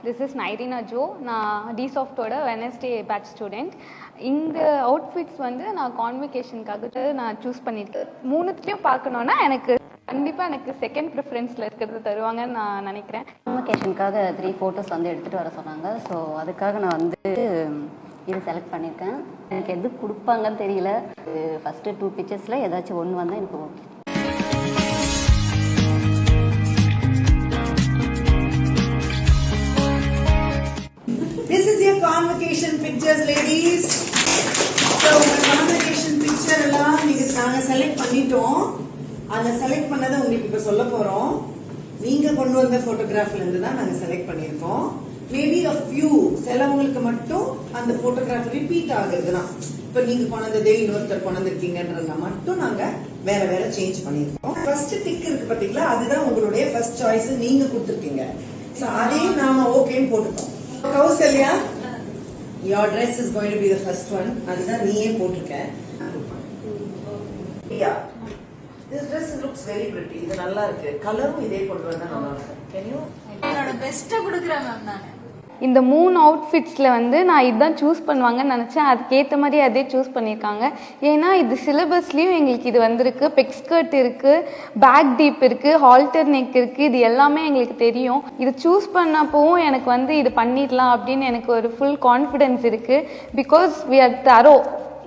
This is Nairina Jo. நான் டிசாஃப்டோட Wednesday batch student. இந்த அவுட்ஃபிட்ஸ் வந்து நான் கான்வெகேஷனுக்காக நான் சூஸ் பண்ணியிருக்கேன். மூணுத்துலேயும் பார்க்கணுன்னா கண்டிப்பாக எனக்கு செகண்ட் ப்ரிஃபரன்ஸில் இருக்கிறது தருவாங்கன்னு நான் நினைக்கிறேன். கான்வெகேஷனுக்காக 3 ஃபோட்டோஸ் வந்து எடுத்துகிட்டு வர சொன்னாங்க. ஸோ அதுக்காக நான் வந்து இது செலக்ட் பண்ணியிருக்கேன். எனக்கு எது கொடுப்பாங்கன்னு தெரியல. ஃபஸ்ட்டு 2 பிக்சர்ஸில் ஏதாச்சும் ஒன்று வந்தால் எனக்கு okay. This is your convocation pictures, ladies. So உங்க convocation picture எல்லாம் நாங்க செலக்ட் பண்ணிட்டோம். அந்த செலக்ட் பண்ணதை உங்களுக்கு இப்ப சொல்ல போறோம். நீங்க கொண்டு வந்த போட்டோகிராஃப்ல இருந்து தான் நாங்க செலக்ட் பண்ணிருக்கோம். மேபி a few சிலவங்களுக்கு மட்டும் அந்த போட்டோகிராஃப் ரிப்பீட் ஆகுதுன்னா, இப்ப நீங்க கொண்டதே இன்னொருத்தர் கொண்டிருக்கீங்கன்றத மட்டும் நாங்க வேற வேற சேஞ்ச் பண்ணிருக்கோம். ஃபர்ஸ்ட் டிக் இருக்கு பாத்தீங்களா, அதுதான் உங்களுடைய ஃபர்ஸ்ட் சாய்ஸ் நீங்க கொடுத்திருக்கீங்க. சோ அதே நாம ஓகேன்னு போட்டுட்டோம். Kausalya, your dress is going to be the first one. அதுதான் நீயே போட்டிருக்க. Yeah, this dress looks very pretty. இது நல்லா இருக்கு. கலரும் இதே கொண்டு வந்தா நல்லா இருக்கும். Can you? என்னோட பெஸ்ட்டை கொடுக்குறேன் மேம். நான் இந்த 3 அவுட்ஃபிட்ஸில் வந்து நான் இதுதான் சூஸ் பண்ணுவாங்கன்னு நினச்சேன். அதுக்கேற்ற மாதிரி அதே சூஸ் பண்ணியிருக்காங்க. ஏன்னா இது சிலபஸ்லேயும் எங்களுக்கு இது வந்திருக்கு. பெக் ஸ்கர்ட் இருக்குது, பேக் டீப் இருக்குது, ஹால்டர் நெக் இருக்குது. இது எல்லாமே எங்களுக்கு தெரியும். இது சூஸ் பண்ணப்போவும் எனக்கு வந்து இது பண்ணிடலாம் அப்படின்னு எனக்கு ஒரு ஃபுல் கான்ஃபிடென்ஸ் இருக்குது. பிகாஸ் வி ஆர் தரோ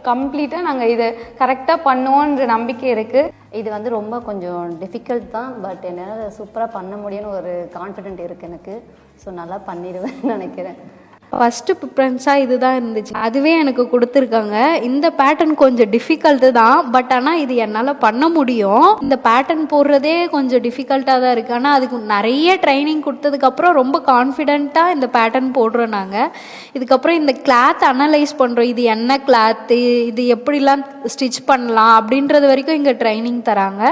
கம்ப்ளீட்டாக நாங்கள் இதை கரெக்டாக பண்ணுவோன்ற நம்பிக்கை இருக்குது. இது வந்து ரொம்ப கொஞ்சம் டிஃபிகல்ட் தான். பட் என்னால் சூப்பராக பண்ண முடியும்னு ஒரு கான்ஃபிடென்ட் இருக்குது எனக்கு. ஸோ நல்லா பண்ணிடுவேன்னு நினைக்கிறேன். ஃபஸ்ட்டு ப்ரிஃபரன்ஸாக இது தான் இருந்துச்சு. அதுவே எனக்கு கொடுத்துருக்காங்க. இந்த பேட்டர்ன் கொஞ்சம் டிஃபிகல்ட்டு தான். பட் ஆனால் இது என்னால் பண்ண முடியும். இந்த பேட்டர்ன் போடுறதே கொஞ்சம் டிஃபிகல்ட்டாக தான் இருக்குது. ஆனால் அதுக்கு நிறைய ட்ரைனிங் கொடுத்ததுக்கப்புறம் ரொம்ப கான்ஃபிடென்ட்டாக இந்த பேட்டர்ன் போடுறோம் நாங்கள். இதுக்கப்புறம் இந்த கிளாத் அனலைஸ் பண்ணுறோம். இது என்ன கிளாத்து, இது எப்படிலாம் ஸ்டிச் பண்ணலாம் அப்படின்றது வரைக்கும் இங்கே ட்ரைனிங் தராங்க.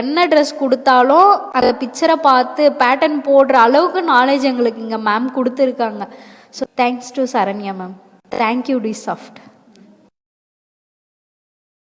என்ன ட்ரெஸ் கொடுத்தாலும் அந்த பிக்சரை பார்த்து பேட்டர்ன் போடுற அளவுக்கு நாலேஜ் எங்களுக்கு இங்கே மேம் கொடுத்துருக்காங்க. So thanks to Saranya ma'am. Thank you, Dsoft.